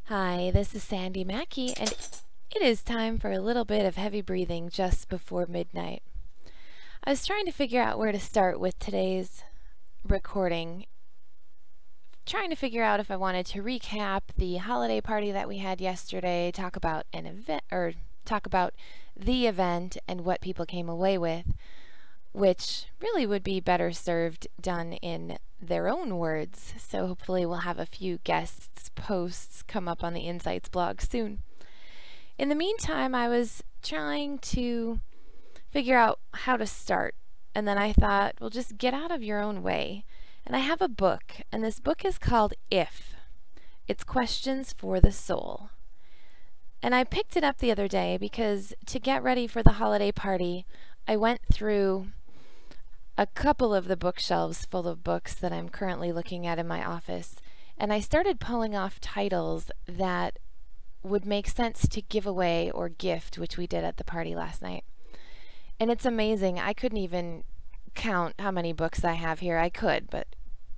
Hi, this is Sandi Maki, and it is time for a little bit of heavy breathing just before midnight. I was trying to figure out where to start with today's recording, trying to figure out if I wanted to recap the holiday party that we had yesterday, talk about an event, or talk about the event and what people came away with, which really would be better served done in their own words. So hopefully we'll have a few guests' posts come up on the Insights blog soon. In the meantime, I was trying to figure out how to start, and then I thought, well, just get out of your own way. And I have a book, and this book is called If. It's Questions for the Soul. And I picked it up the other day because to get ready for the holiday party, I went through a couple of the bookshelves full of books that I'm currently looking at in my office, and I started pulling off titles that would make sense to give away or gift, which we did at the party last night. And it's amazing. I couldn't even count how many books I have here. I could, but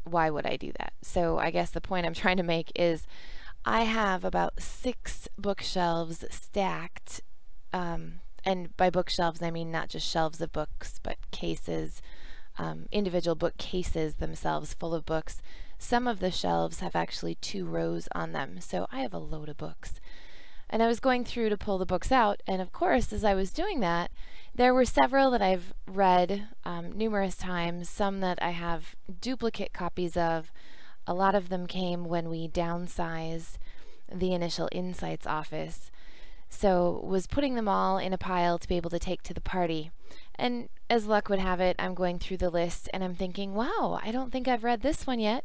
why would I do that? So I guess the point I'm trying to make is I have about 6 bookshelves stacked, and by bookshelves I mean not just shelves of books, but cases, individual bookcases themselves full of books. Some of the shelves have actually 2 rows on them, so I have a load of books. And I was going through to pull the books out, and of course, as I was doing that, there were several that I've read numerous times, some that I have duplicate copies of. A lot of them came when we downsized the initial Insights office. So was putting them all in a pile to be able to take to the party. And as luck would have it, I'm going through the list and I'm thinking, wow, I don't think I've read this one yet.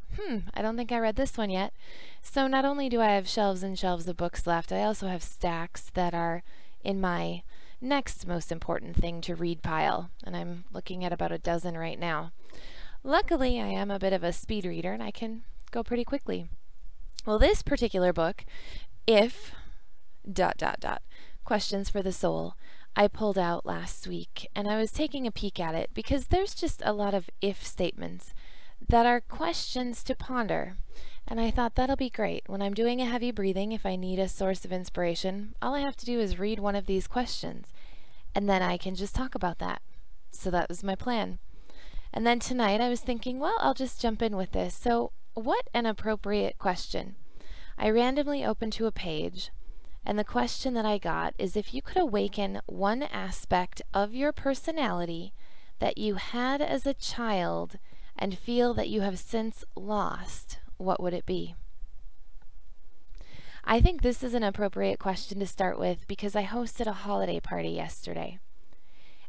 I don't think I read this one yet. So not only do I have shelves and shelves of books left, I also have stacks that are in my next most important thing to read pile. And I'm looking at about a dozen right now. Luckily, I am a bit of a speed reader and I can go pretty quickly. Well, this particular book, If... Questions for the Soul, I pulled out last week, and I was taking a peek at it because there's just a lot of if statements that are questions to ponder, and I thought that'll be great. When I'm doing a heavy breathing, if I need a source of inspiration, all I have to do is read one of these questions, and then I can just talk about that. So that was my plan. And then tonight I was thinking, well, I'll just jump in with this. So what an appropriate question. I randomly opened to a page, and the question that I got is, if you could awaken one aspect of your personality that you had as a child and feel that you have since lost, what would it be? I think this is an appropriate question to start with because I hosted a holiday party yesterday.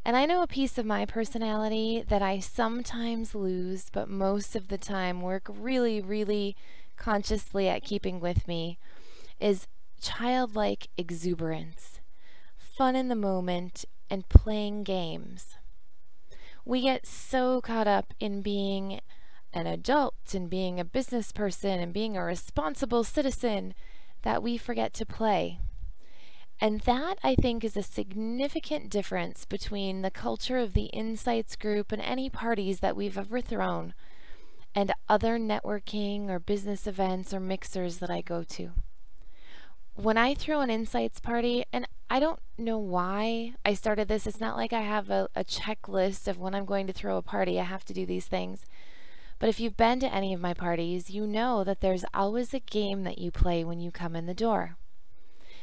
And I know a piece of my personality that I sometimes lose, but most of the time work really, really consciously at keeping with me, is childlike exuberance, fun in the moment, and playing games. We get so caught up in being an adult and being a business person and being a responsible citizen that we forget to play. And that, I think, is a significant difference between the culture of the Insights group and any parties that we've ever thrown and other networking or business events or mixers that I go to. When I throw an Insights party, and I don't know why I started this, it's not like I have a checklist of when I'm going to throw a party, I have to do these things. But if you've been to any of my parties, you know that there's always a game that you play when you come in the door.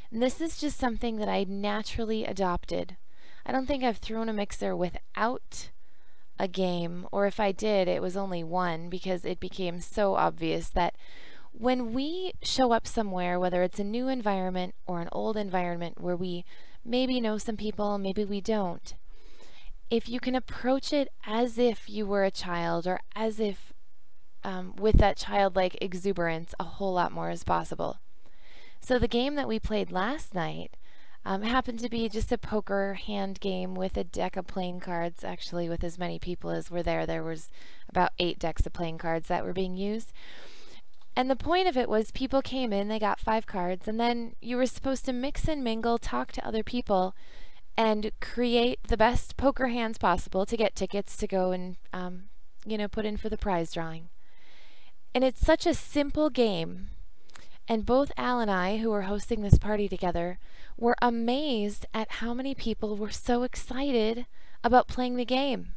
And this is just something that I naturally adopted. I don't think I've thrown a mixer without a game, or if I did, it was only one, because it became so obvious that when we show up somewhere, whether it's a new environment or an old environment where we maybe know some people, maybe we don't, if you can approach it as if you were a child, or as if with that childlike exuberance, a whole lot more is possible. So the game that we played last night happened to be just a poker hand game with a deck of playing cards, actually with as many people as were there. There was about 8 decks of playing cards that were being used. And the point of it was people came in, they got 5 cards, and then you were supposed to mix and mingle, talk to other people, and create the best poker hands possible to get tickets to go and, put in for the prize drawing. And it's such a simple game, And both Al and I, who were hosting this party together, were amazed at how many people were so excited about playing the game.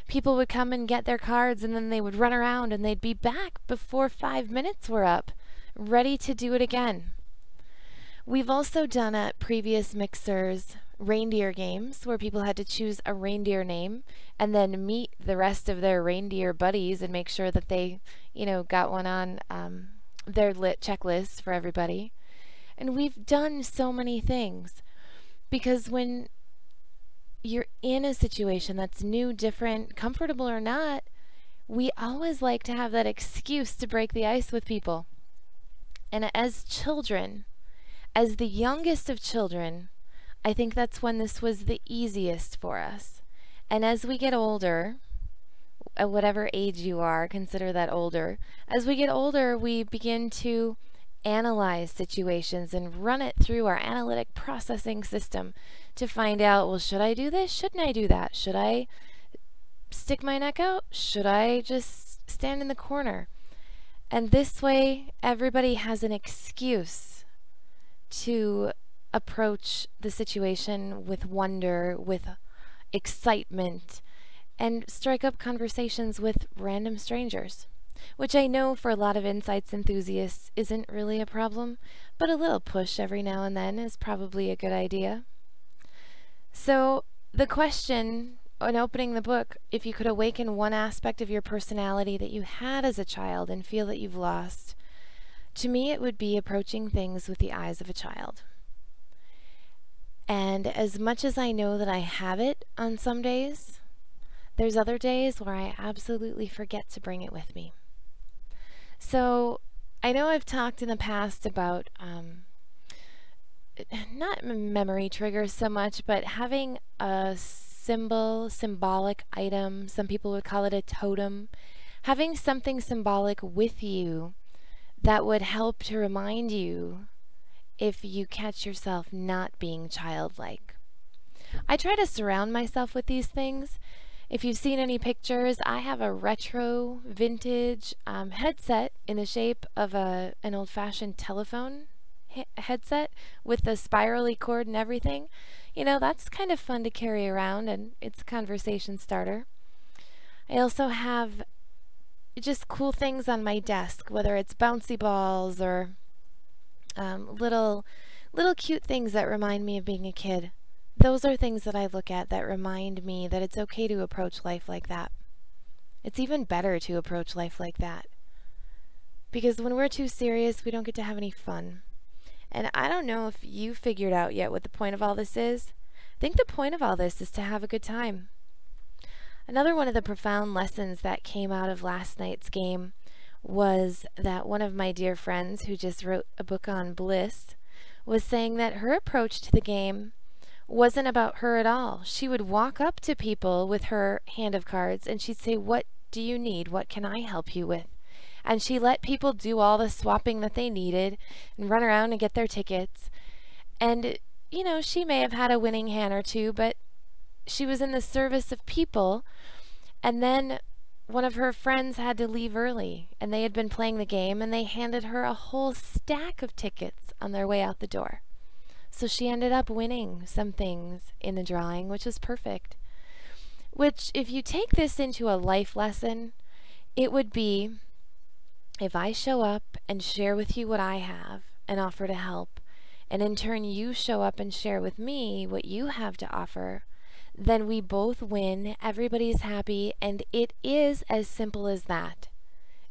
People would come and get their cards, and then they would run around and they'd be back before 5 minutes were up, ready to do it again. We've also done at previous mixers reindeer games where people had to choose a reindeer name and then meet the rest of their reindeer buddies and make sure that they, got one on their lit checklist for everybody. And we've done so many things because when you're in a situation that's new, different, comfortable or not, we always like to have that excuse to break the ice with people. And as children, as the youngest of children, I think that's when this was the easiest for us. And as we get older, at whatever age you are, consider that older. As we get older, we begin to analyze situations and run it through our analytic processing system to find out, well, should I do this? Shouldn't I do that? Should I stick my neck out? Should I just stand in the corner? And this way, everybody has an excuse to approach the situation with wonder, with excitement, and strike up conversations with random strangers, which I know for a lot of insights enthusiasts isn't really a problem, but a little push every now and then is probably a good idea. So the question in opening the book, if you could awaken one aspect of your personality that you had as a child and feel that you've lost, to me it would be approaching things with the eyes of a child. And as much as I know that I have it on some days, there's other days where I absolutely forget to bring it with me. So I know I've talked in the past about not memory triggers so much, but having a symbolic item, some people would call it a totem, having something symbolic with you that would help to remind you if you catch yourself not being childlike. I try to surround myself with these things. If you've seen any pictures, I have a retro vintage headset in the shape of an old-fashioned telephone headset with the spirally cord and everything. That's kind of fun to carry around, and it's a conversation starter. I also have just cool things on my desk, whether it's bouncy balls or little cute things that remind me of being a kid. Those are things that I look at that remind me that it's okay to approach life like that. It's even better to approach life like that. Because when we're too serious, we don't get to have any fun. And I don't know if you figured out yet what the point of all this is. I think the point of all this is to have a good time. Another one of the profound lessons that came out of last night's game was that one of my dear friends who just wrote a book on bliss was saying that her approach to the game wasn't about her at all. She would walk up to people with her hand of cards and she'd say, "What do you need? What can I help you with?" And she let people do all the swapping that they needed and run around and get their tickets. And, she may have had a winning hand or two, but she was in the service of people. And then one of her friends had to leave early, and they had been playing the game, and they handed her a whole stack of tickets on their way out the door. So she ended up winning some things in the drawing, which was perfect. Which, if you take this into a life lesson, it would be, if I show up and share with you what I have and offer to help, and in turn you show up and share with me what you have to offer, then we both win, everybody's happy, and it is as simple as that.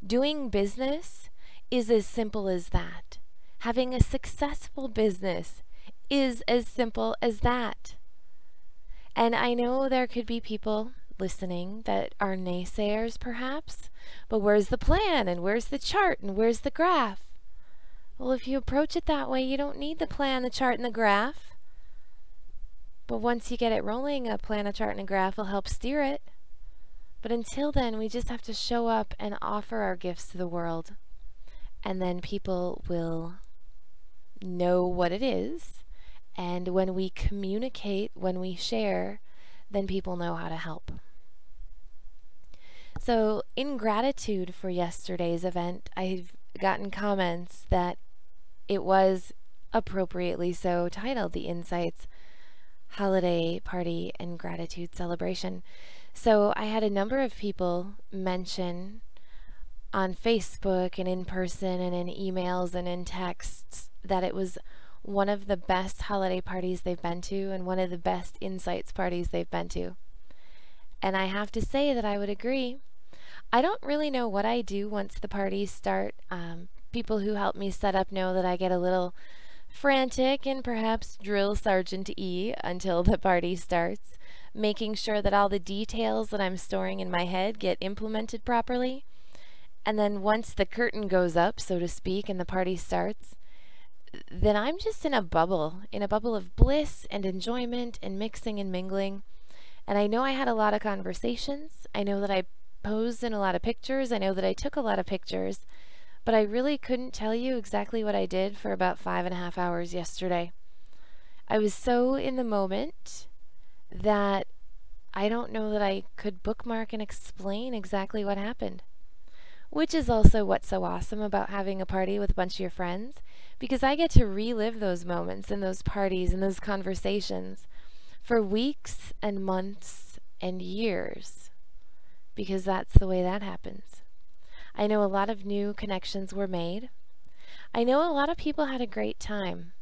Doing business is as simple as that. Having a successful business is as simple as that. And I know there could be people listening that are naysayers perhaps, but where's the plan, and where's the chart, and where's the graph? Well, if you approach it that way, you don't need the plan, the chart, and the graph. But once you get it rolling, a plan, a chart, and a graph will help steer it. But until then, we just have to show up and offer our gifts to the world. And then people will know what it is. And when we communicate, when we share, then people know how to help. So in gratitude for yesterday's event, I've gotten comments that it was appropriately so titled the Insights Holiday Party and Gratitude Celebration. So I had a number of people mention on Facebook and in person and in emails and in texts that it was one of the best holiday parties they've been to and one of the best Insights parties they've been to. And I have to say that I would agree. I don't really know what I do once the parties start. People who help me set up know that I get a little frantic and perhaps drill Sergeant E until the party starts, making sure that all the details that I'm storing in my head get implemented properly. And then once the curtain goes up, so to speak, and the party starts, then I'm just in a bubble of bliss and enjoyment and mixing and mingling. And I know I had a lot of conversations. I know that I posed in a lot of pictures. I know that I took a lot of pictures, but I really couldn't tell you exactly what I did for about 5.5 hours yesterday. I was so in the moment that I don't know that I could bookmark and explain exactly what happened. Which is also what's so awesome about having a party with a bunch of your friends, because I get to relive those moments and those parties and those conversations for weeks and months and years, because that's the way that happens. I know a lot of new connections were made. I know a lot of people had a great time.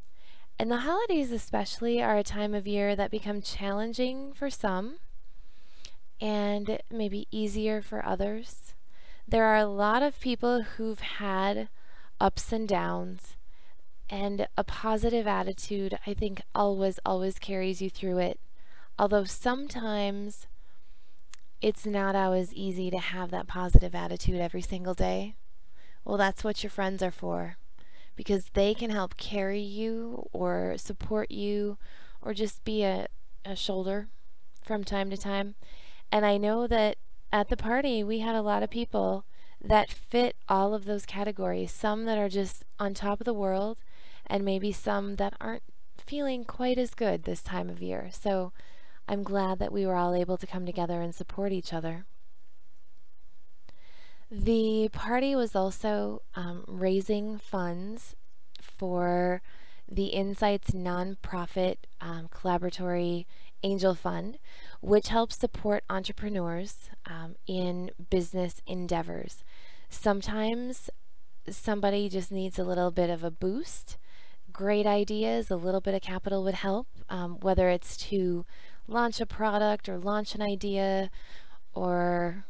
And the holidays especially are a time of year that become challenging for some and maybe easier for others. There are a lot of people who've had ups and downs, and a positive attitude, I think, always carries you through it. Although sometimes it's not always easy to have that positive attitude every single day. Well, that's what your friends are for, because they can help carry you or support you or just be a shoulder from time to time. And I know that at the party, we had a lot of people that fit all of those categories. Some that are just on top of the world, and maybe some that aren't feeling quite as good this time of year. So I'm glad that we were all able to come together and support each other. The party was also raising funds for the Insights nonprofit collaboratory Angel Fund, which helps support entrepreneurs in business endeavors. Sometimes somebody just needs a little bit of a boost. Great ideas, a little bit of capital would help, whether it's to launch a product or launch an idea or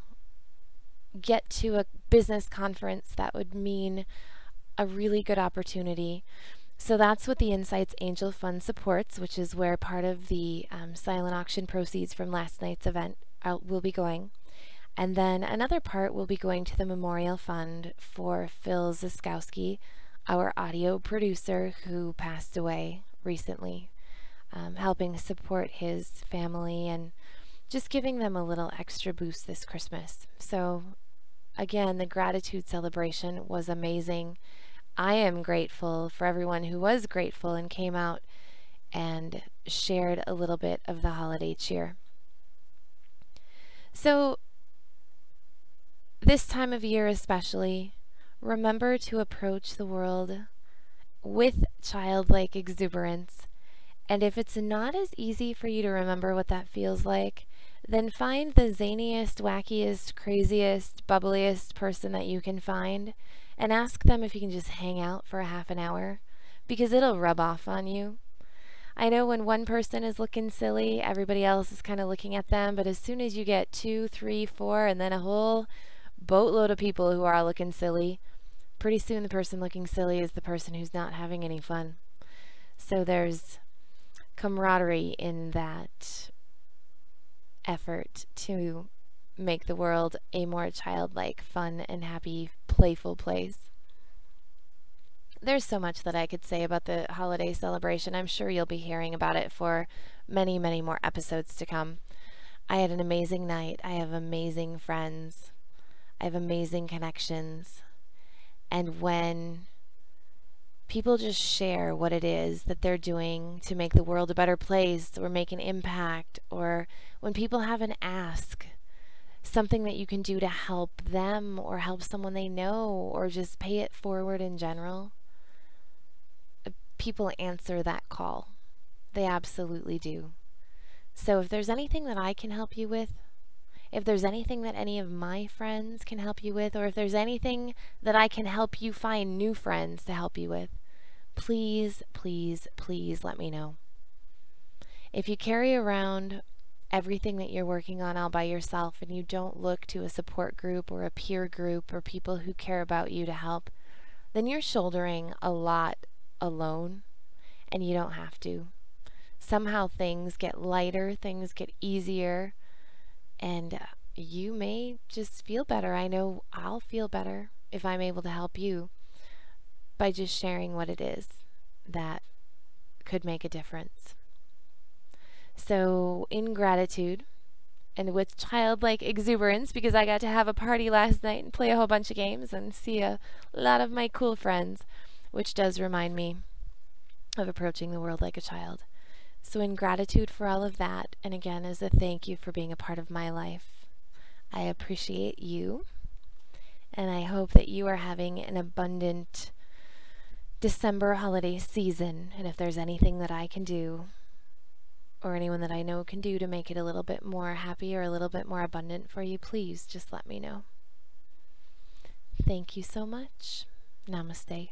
get to a business conference. That would mean a really good opportunity. So that's what the Insights Angel Fund supports, which is where part of the silent auction proceeds from last night's event will be going. And then another part will be going to the Memorial Fund for Phil Ziskowski, our audio producer who passed away recently, helping support his family and just giving them a little extra boost this Christmas. So again, the gratitude celebration was amazing. I am grateful for everyone who was grateful and came out and shared a little bit of the holiday cheer. So this time of year especially, remember to approach the world with childlike exuberance. And if it's not as easy for you to remember what that feels like, then find the zaniest, wackiest, craziest, bubbliest person that you can find and ask them if you can just hang out for a half an hour, because it'll rub off on you. I know when one person is looking silly, everybody else is kind of looking at them, but as soon as you get 2, 3, 4, and then a whole boatload of people who are all looking silly, pretty soon the person looking silly is the person who's not having any fun. So there's camaraderie in that effort to make the world a more childlike, fun, and happy, playful place. There's so much that I could say about the holiday celebration. I'm sure you'll be hearing about it for many, many more episodes to come. I had an amazing night. I have amazing friends. I have amazing connections. And when people just share what it is that they're doing to make the world a better place or make an impact, or when people have an ask, something that you can do to help them or help someone they know or just pay it forward in general, people answer that call. They absolutely do. So if there's anything that I can help you with, if there's anything that any of my friends can help you with, or if there's anything that I can help you find new friends to help you with, please, please, please let me know. If you carry around everything that you're working on all by yourself and you don't look to a support group or a peer group or people who care about you to help, then you're shouldering a lot alone, and you don't have to. Somehow things get lighter, things get easier, and you may just feel better. I know I'll feel better if I'm able to help you by just sharing what it is that could make a difference. So in gratitude and with childlike exuberance, because I got to have a party last night and play a whole bunch of games and see a lot of my cool friends, which does remind me of approaching the world like a child. So in gratitude for all of that, and again as a thank you for being a part of my life, I appreciate you, and I hope that you are having an abundant December holiday season. And if there's anything that I can do, or anyone that I know can do to make it a little bit more happy or a little bit more abundant for you, please just let me know. Thank you so much. Namaste.